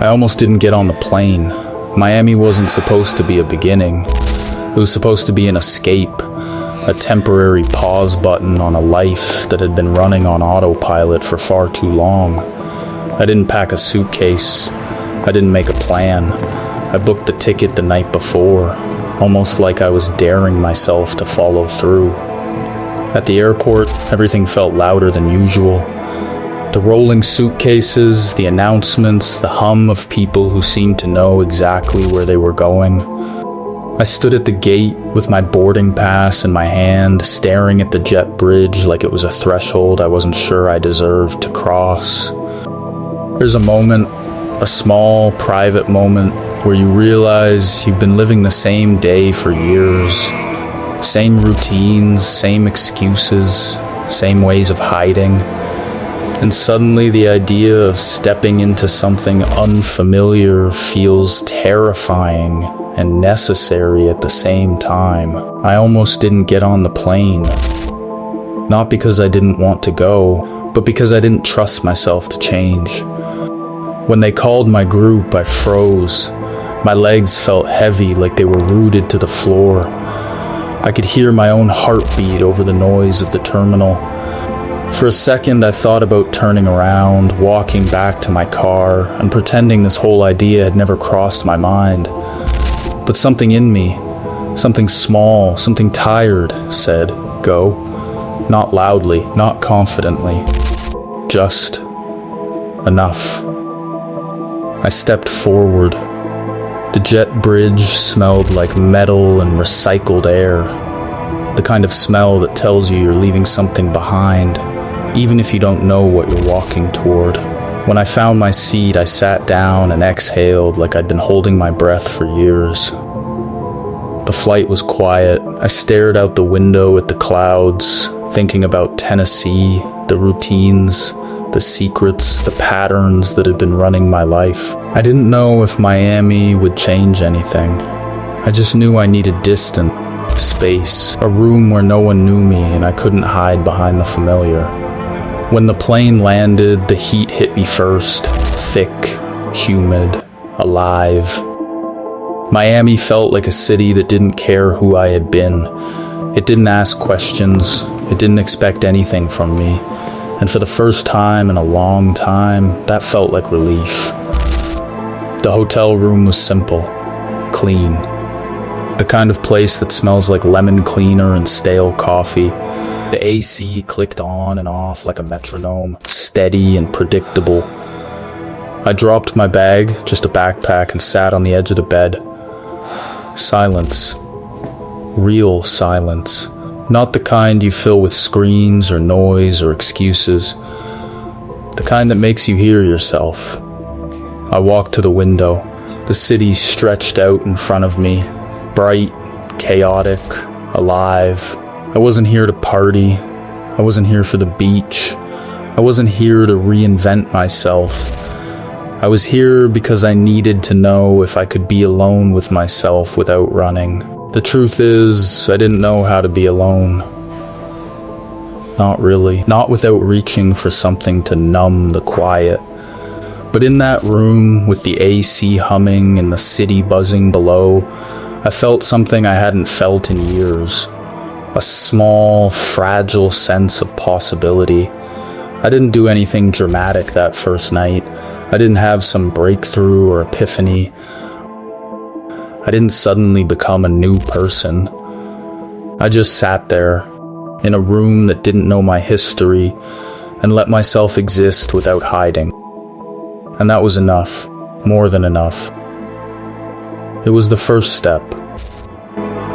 I almost didn't get on the plane. Miami wasn't supposed to be a beginning. It was supposed to be an escape, a temporary pause button on a life that had been running on autopilot for far too long. I didn't pack a suitcase. I didn't make a plan. I booked the ticket the night before, almost like I was daring myself to follow through. At the airport, everything felt louder than usual. The rolling suitcases, the announcements, the hum of people who seemed to know exactly where they were going. I stood at the gate with my boarding pass in my hand, staring at the jet bridge like it was a threshold I wasn't sure I deserved to cross. There's a moment, a small, private moment, where you realize you've been living the same day for years. Same routines, same excuses, same ways of hiding. And suddenly the idea of stepping into something unfamiliar feels terrifying and necessary at the same time. I almost didn't get on the plane. Not because I didn't want to go, but because I didn't trust myself to change. When they called my group, I froze. My legs felt heavy, like they were rooted to the floor. I could hear my own heartbeat over the noise of the terminal. For a second, I thought about turning around, walking back to my car, and pretending this whole idea had never crossed my mind. But something in me, something small, something tired, said, "Go." Not loudly, not confidently. Just enough. I stepped forward. The jet bridge smelled like metal and recycled air. The kind of smell that tells you you're leaving something behind, even if you don't know what you're walking toward. When I found my seat, I sat down and exhaled like I'd been holding my breath for years. The flight was quiet. I stared out the window at the clouds, thinking about Tennessee, the routines, the secrets, the patterns that had been running my life. I didn't know if Miami would change anything. I just knew I needed distance, space, a room where no one knew me and I couldn't hide behind the familiar. When the plane landed, the heat hit me first, thick, humid, alive. Miami felt like a city that didn't care who I had been. It didn't ask questions. It didn't expect anything from me. And for the first time in a long time, that felt like relief. The hotel room was simple, clean. The kind of place that smells like lemon cleaner and stale coffee. The AC clicked on and off like a metronome, steady and predictable. I dropped my bag, just a backpack, and sat on the edge of the bed. Silence. Real silence. Not the kind you fill with screens or noise or excuses. The kind that makes you hear yourself. I walked to the window. The city stretched out in front of me, bright, chaotic, alive. I wasn't here to party. I wasn't here for the beach. I wasn't here to reinvent myself. I was here because I needed to know if I could be alone with myself without running. The truth is, I didn't know how to be alone. Not really. Not without reaching for something to numb the quiet. But in that room, with the AC humming and the city buzzing below, I felt something I hadn't felt in years. A small, fragile sense of possibility. I didn't do anything dramatic that first night. I didn't have some breakthrough or epiphany. I didn't suddenly become a new person. I just sat there, in a room that didn't know my history, and let myself exist without hiding. And that was enough, more than enough. It was the first step.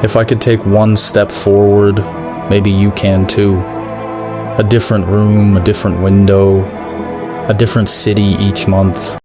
If I could take one step forward, maybe you can too. A different room, a different window, a different city each month.